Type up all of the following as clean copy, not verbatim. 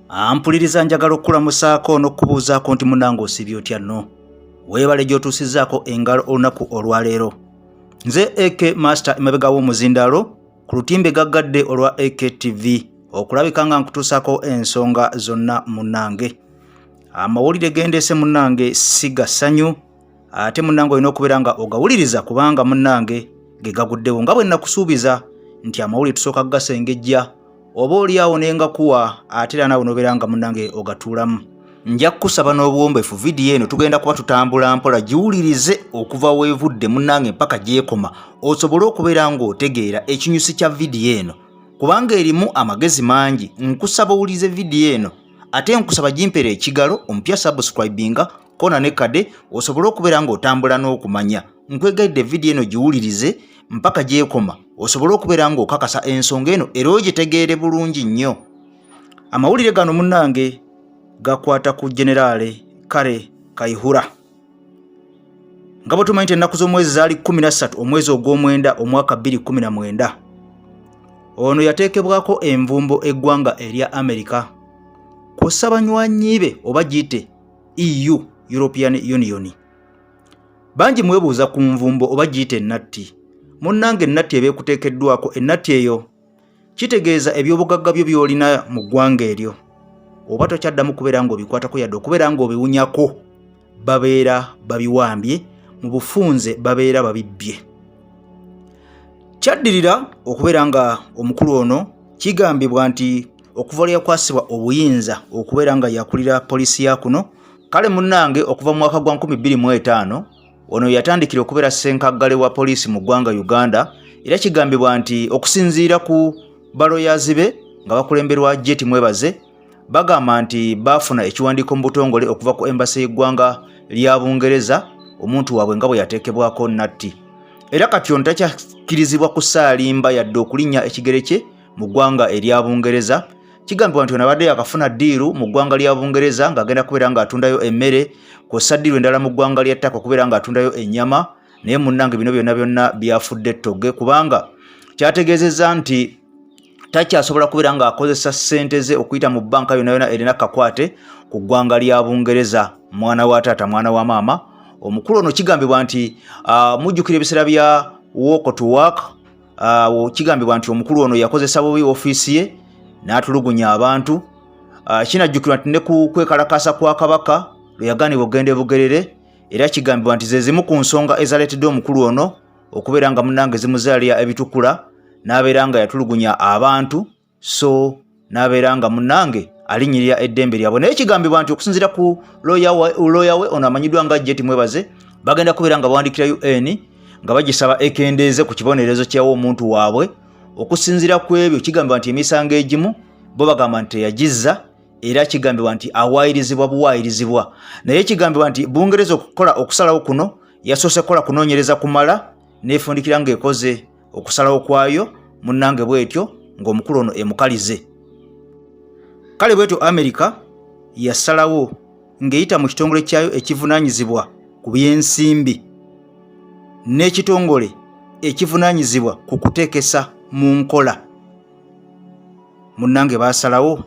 Ampuliriza njagala okulamusaako n'okubuuzaako nti munnange osibye otya nno? Weebale gy'otuusizzaako engalo olunaku olwaleero. Nze AK Master emabega w'omuzindaalo ku lutimbe gaggadde olwa AK TV okulabika nga nkutuusaako ensonga zonna munnange. Amawulire gendeese munnange si gassanyu, ate munnange olina okubeera nga ogawuliriza kubanga munnange ge gaguddewo nga bwe nakusuubiza nti amawulire tusooka gasengejja oba oliawo nengakuwa ate era naawe nobeera nga munnange ogatuulamu. Nja kukusaba n'obuwombeefu vidiyo eno tugenda kuba tutambula mpola giwulirize okuva weevudde munnange mpaka gyekoma osobole okubeera ng'otegeera ekinyusi kya vidiyo eno kubanga erimu amagezi mangi. Nkusaba owulize vidiyo eno ate nkusaba gimpera ekigalo omupya subscribinga kona ne kade osobole okubeera ng'otambula n'okumanya. Nkwegaidde vidiyo eno giwulirize mpaka gyekoma osobole okubeera ng'okakasa ensonga eno era ogitegeere bulungi nnyo. Amawulire gano munnange gakwata ku generale kare kayihura. Nga bwe tumanyi nti ennaku z'omwezi zaali 13 omwezi ogw'omwenda omwaka 2019. Ono yateekebwako envumbo eggwanga erya Amerika ku ssabanywanyi be oba giyite EU, European Union. Bangi mwebuuza ku nvumbo oba giyite natti. Munnange natti eba ekuteekeddwako, ennatti eyo kitegeeza ebyobugagga byo by'olina mu ggwanga eryo. Oba tokyaddamu kubeera ng'obikwatako yadde okubeera ng'obiwunyako, babeera babiwambye, mu bufunze babeera babibbye. Kyaddirira okubeera nga omukulu ono kigambibwa nti okuva lwe yakwasibwa obuyinza okubeera nga yakulira poliisi ya kuno, kale munnange okuva mu mwaka gwa 2005 ono yatandikira okubeera ssenkaggale wa poliisi mu ggwanga Uganda, era kigambibwa nti okusinziira ku baloyazi be nga bakulemberwa Jet Mwebaze bagamba nti baafuna ekiwandiiko mu butongole okuva ku embasi y'eggwanga lya Bungereza omuntu waabwe nga bwe yateekebwako natti. Era kati ono takyakkirizibwa kusaalimba yadde okulinnya ekigere kye mu ggwanga erya Bungereza. Kigambibwa nti ono abadde yakafuna ddiiru mu ggwanga lya Bungereza ng'agenda kubeera ng'atundayo emmere, kw'ossa ddiiru endala mu ggwanga lya ttaka okubeera ng'atundayo ennyama, naye munnange bino byonna byafudde ettogge kubanga kyategeezezza nti takyasobola kubeera ng'akozesa ssente ze okuyita mu bbanka yonna erina kakwate ku ggwanga lya Bungereza. Mwana wa taata mwana wa maama. Omukulu ono kigambibwa nti mujjukira ebiseera bya walk to work, kigambibwa nti omukulu ono yakozesa bubi ofiisi ye n'atulugunya abantu. Kinajjukirwa nti ne ku kwekalakaasa kwa Kabaka lwe yagaanibwa okugenda Bugerere, era kigambibwa nti ze zimu ku nsonga ezaleetedde omukulu ono okubeera nga munnange zimuzaalira ebitukula n'abeera nga yatulugunya abantu, so n'abeera nga munnange alinyirira eddembe lyabwe. Naye kigambibwa nti okusinziira ku looya we ono amanyiddwa nga Jet Mwebaze bagenda kubeera nga bawandikira UN nga bagisaba ekendeeze ku kibonerezo kyawo omuntu waabwe. Okusinziira ku ebyo kigambibwa nti emisango egimu bo bagamba nti teyagizza, era kigambibwa nti awaayirizibwa buwaayirizibwa. Naye kigambibwa nti Bungereza okukola okusalawo kuno yasoose kukola kunoonyereza kumala n'efundikira ng'ekoze okusalawo kwayo munnange bwetyo ng'omukulu ono emukalize. Kale bwetyo Amerika yasalawo ng'eyita mu kitongole kyayo ekivunaanyizibwa ku by'ensimbi n'ekitongole ekivunaanyizibwa ku kuteekesa mu nkola. Munnange baasalawo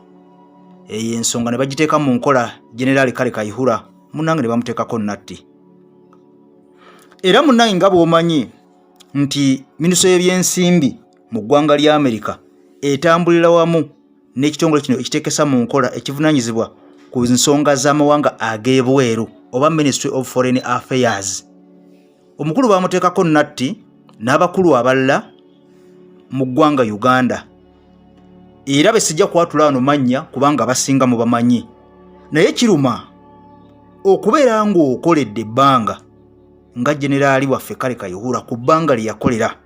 eyo ensonga ne bagiteeka mu nkola generali kare kayihura, munnange ne bamuteekako natti. Era munnange nga bw'omanyi nti minisitule y'ebyensimbi mu ggwanga lya Amerika etambulira wamu n'ekitongole kino ekiteekesa mu nkola ekivunaanyizibwa ku nsonga z'amawanga ag'ebweru oba Ministry of Foreign Affairs. Omukulu bamuteekako natti n'abakulu abalala mu ggwanga Uganda, era be sijja kwatula wano mannya kubanga basinga mu bamanyi. Naye kiruma okubeera ng'okoledde ebbanga nga generaali waffe kare kayihura ku bbanga lye yakolera,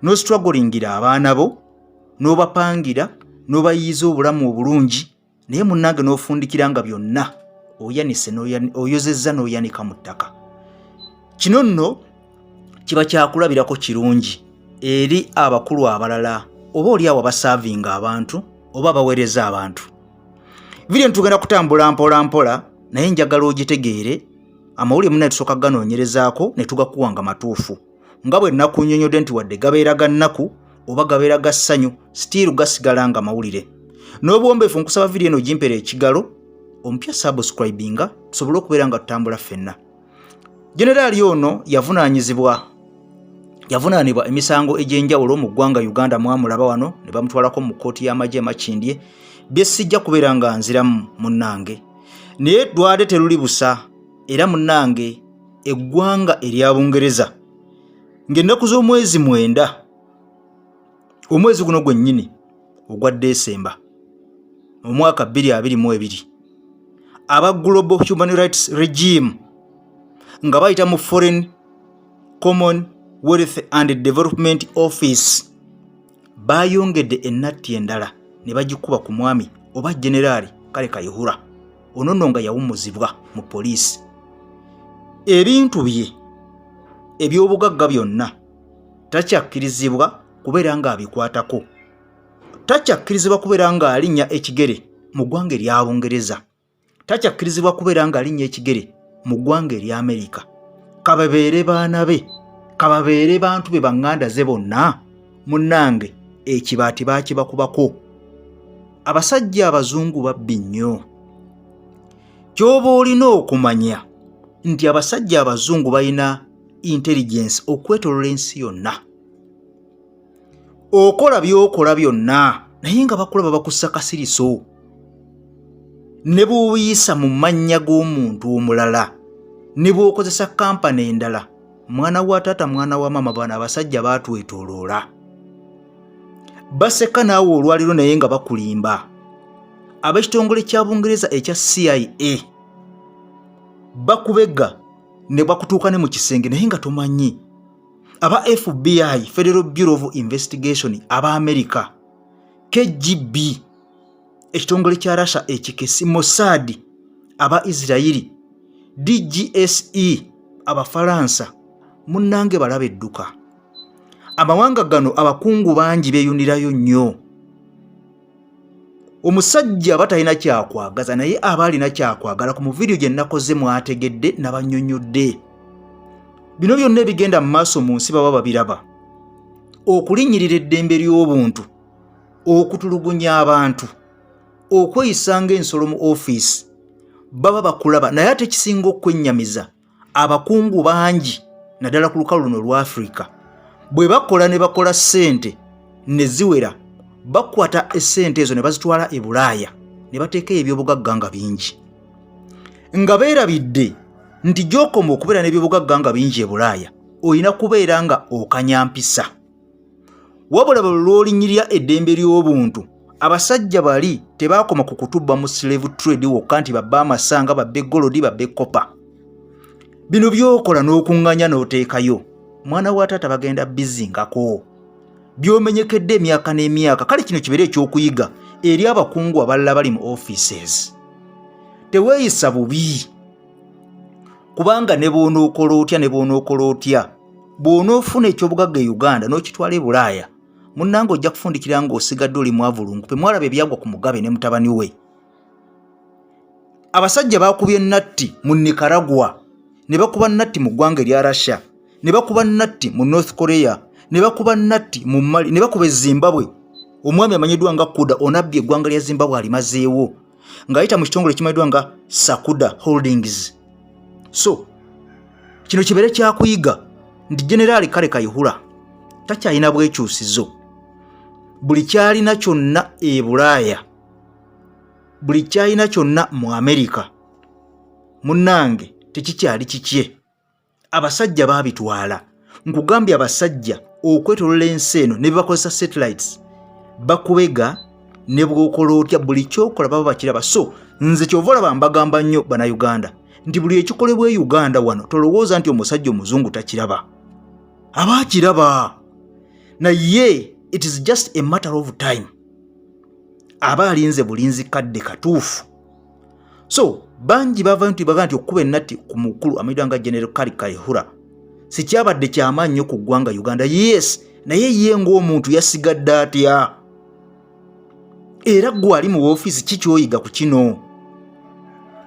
n'ostruggolingira abaana bo, n'obapangira, n'obayiiza obulamu obulungi, naye munnange n'ofundikira nga byonna oyanise oyozezza n'oyanika mu ttaka. Kino nno kiba kyakulabirako kirungi eri abakulu abalala oba oliawo abasaavinga abantu oba abaweereza abantu. Vidiyo tugenda kutambula mpola mpola naye njagala ogitegeere. Amawulire munne tusooka ganoonyerezaako ne tugakuwanga matuufu nga bwe nakunnyonnyodde nti wadde gabeera ga nnaku oba gabeera ga ssanyu stiiru gasigala nga mawulire. n'obuwombeefu nkusaba video eno gimpera ekigalo omupya subscribinga tusobole okubeera nga tutambula ffenna. Generaali ono yavunaanibwa emisango egy'enjawulo mu ggwanga Uganda, mwamulaba wano ne bamutwalako mu kkooti y'amagye Makindye, bye sijja kubeera nga nziramu munnange. Naye dwade teruli busa era munnange eggwanga erya Bungereza ng'ennaku z'omwezi 9 omwezi guno gwennyini ogwa Desemba mu mwaka 2022 aba Global Human Rights Regime nga bayita mu Foreign Commonwealth and Development Office bayongedde natti endala ne bagikuba ku mwami oba Generali Kare Kayihura ono nno nga yawummuzibwa mu poliisi. Ebintu bye eby'obugagga byonna takyakkirizibwa kubeera nga abikwatako, takyakkirizibwa kubeera nga alinnya ekigere mu ggwanga erya Bungereza, takyakkirizibwa kubeera nga alinnya ekigere mu ggwanga erya Amerika. Kababeere baana be, kababeere bantu be baŋŋanda ze bonna, munnange ekibaati baakibakubako. Abasajja abazungu babbi nnyo. Ky'oba olina okumanya nti abasajja abazungu balina intelligence okwetolola ensi yonna. Okola by'okola byonna naye nga bakulaba bakussa kasiriso ne bw'obuyisa mu mannya g'omuntu omulala ne bw'okozesa kampani endala. Mwana wa taata mwana wa mama, bano abasajja baatwetoloola. Baseka naawe olwaliro naye nga bakulimba. Ab'ekitongole kya Bungereza ekya CIA bakubega ne bakutuuka ne mu kisenge naye nga tomanyi. Aba FBI, Federal Bureau of Investigation, aba America, KGB, ekitongole kya Russia ekikesi, Mossad, aba Israeli, DGSE, aba Faransa, munnange balaba edduka. Amawanga gano abakungu bangi beeyunirayo nnyo. Omusajja batalina kyakwagaza naye aba alina kyakwagala. Ku mu video gye nakoze mwategedde n'abannyonnyodde. Bino byonna ebigenda mu maaso mu nsi baba babiraba. Okulinnyirira eddembe ly'obuntu, okutulugunya abantu, okweyisa ng'ensolo mu ofiisi, baba bakulaba. Naye ate kisinga okwennyamiza, abakungu bangi naddala ku lukalu luno lwa Africa bwe bakola ne bakola ssente ne ziwera, bakwata essente ezo ne bazitwala e Bulaaya ne bateekayo ebyobugagga nga bingi, nga beerabidde nti gy'okoma okubeera n'ebyobugagga nga bingi e Bulaaya olina kubeera nga okanyampisa. Wabula bwe lw'olinyirira eddembe ly'obuntu, abasajja bali tebaakoma ku kutubba mu slave trade wokka nti babbe amasanga, babbe golodi, babbe kopa. Bino by'okola n'okuŋŋanya n'oteekayo, mwana wa taata bagenda bizingako. By'omenyekedde emyaka n'emyaka. Kale kino kibeere ekyokuyiga eri abakungu abalala bali mu offices. Teweeyisa bubi, kubanga ne bw'onookola otya ne bw'onookola otya, bw'onoofuna ekyobugagga e Uganda n'okitwala e Bulaaya, munnange ojja kufundikira ng'osigadde oli mwavulunkupe. Mwalaba ebyagwa ku Mugabe ne mutabani we. Abasajja baakubye natti mu Nicaragua, ne bakuba natti mu ggwanga erya Russia, ne bakuba natti mu North Korea, ne bakuba natti mu Mali, ne bakuba Zimbabwe. Omwami amanyiddwa nga Kuda onabbye eggwanga lya Zimbabwe alimazeewo ng'ayita mu kitongole kimanyiddwa nga Sakuda Holdings. So kino kibeere kyakuyiga nti Generali Kare Kayihura takyalina bwekyusizo. Buli kyalina kyonna e Bulaaya, buli kyalina kyonna mu Amerika, munnange tekikyali kikye. Abasajja baabitwala. Nkugambye abasajja okwetolola ensi eno ne bakozesa satellites bakubega ne bw'okola otya, buli kyokola baba bakiraba. So nze kyova olaba mbagamba nnyo bannayuganda nti buli ekikolebwa e Uganda wano tolowooza nti omusajja omuzungu takiraba. Aba akiraba, naye it is just a matter of time. Aba alinze bulinzi kadde katuufu. So bangi bava nti baga nti okuba natti ku mukulu amanyiddwa nga General Kare Kayihura sikyabadde kyamaanyi nnyo ku ggwanga Uganda. Yes, naye ye ng'omuntu yasigadde atya? Era gwe ali mu woofiisi kikyoyiga ku kino?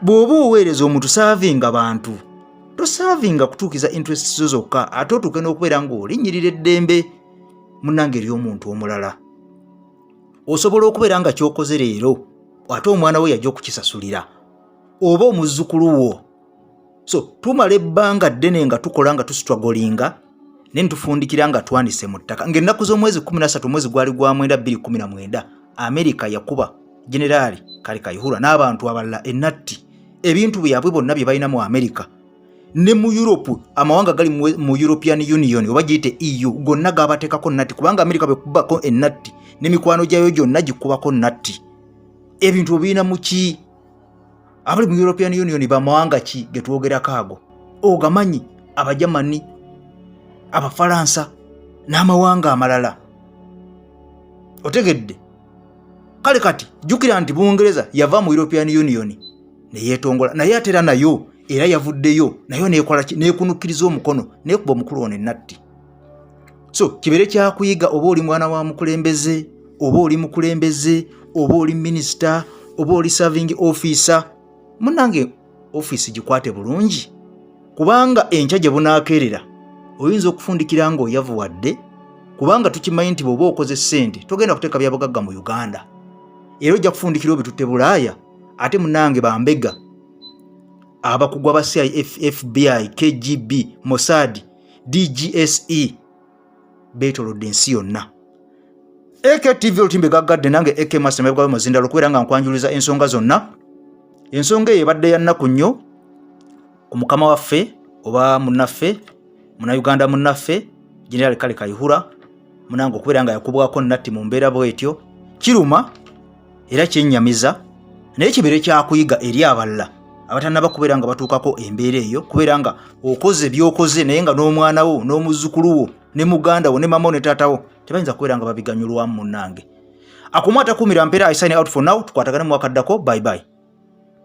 Bw'oba oweereza omuntu saavinga bantu, tosaavinga kutuukiza interests zo zokka, ate otuuke n'okubeera ng'olinyirira eddembe munnange ery'omuntu omulala. osobola okubeera nga kyokoze leero ate omwana we yajja okukisasulira oba omuzzukulu wo. So tumala ebbanga ddene nga tukola nga tustruggolinga ne ntufundikira nga twanise mu ttaka. Ng'ennaku z'omwezi 13 omwezi gwali gwa 2019 Amerika yakuba Generali Kare Kayihura n'abantu abalala ennatti ebintu byabwe bonna bye balina mu Amerika ne mu Europe. Amawanga gali mu European Union oba giyite EU gonna gabateekako nnatti kubanga Amerika bwe kubako ennatti n'emikwano gyayo gyonna gikubako nnatti. Ebintu birina mu ki? Abali mu European Union bamawanga ki getwogerako ago? Ogamanyi Abajamani, Abafalansa n'amawanga amalala. Otegedde? Kale kati jukira nti bungereza yava mu European Union ne yetongola naye atera nayo era yavuddeyo nayo nekola nekunukiriza omukono nekuba omukulu ono ennatti. So kibere kya kuyiga oba oli mwana wa mukulembeze oba oli mukulembeze oba oli minister oba oli serving officer, munange office gikwate bulungi kubanga enkya gye bunaakerera oyinza okufundikira nga oyavuwadde kubanga tukimanyi nti bw'oba okoze ssente togenda kuteeka byabugagga mu Uganda era ojja kufundikira obitutte Bulaaya. Ate munange bambega abakugwa ba CIA, FBI, KGB, Mossad, DGSE betolodde ensi yonna. AKTV olutimbe gaggadde nange AK Master mebwa muzinda lokwera nga nkwanjuliza ensonga zonna. Ensonga ebadde ya nnaku nnyo ku mukama waffe oba munnaffe Munnayuganda munnaffe General Kare Kayihura munange okubeera nga yakubwako nnatti mu mbeera bwetyo kiruma era kyennyamiza naye kibere kyakuyiga eri abalala abatannaba kubeera nga batuukako embeera eyo kubeera nga okoze byokoze naye nga n'omwana wo n'omuzzukulu wo ne muganda wo ne mama wo ne taata wo tebayinza kubeera nga babiganyulwamu munnange. Akumwata kumira mpeera I sign out for now. Tukwatagane mu wakaddako. Bye bye.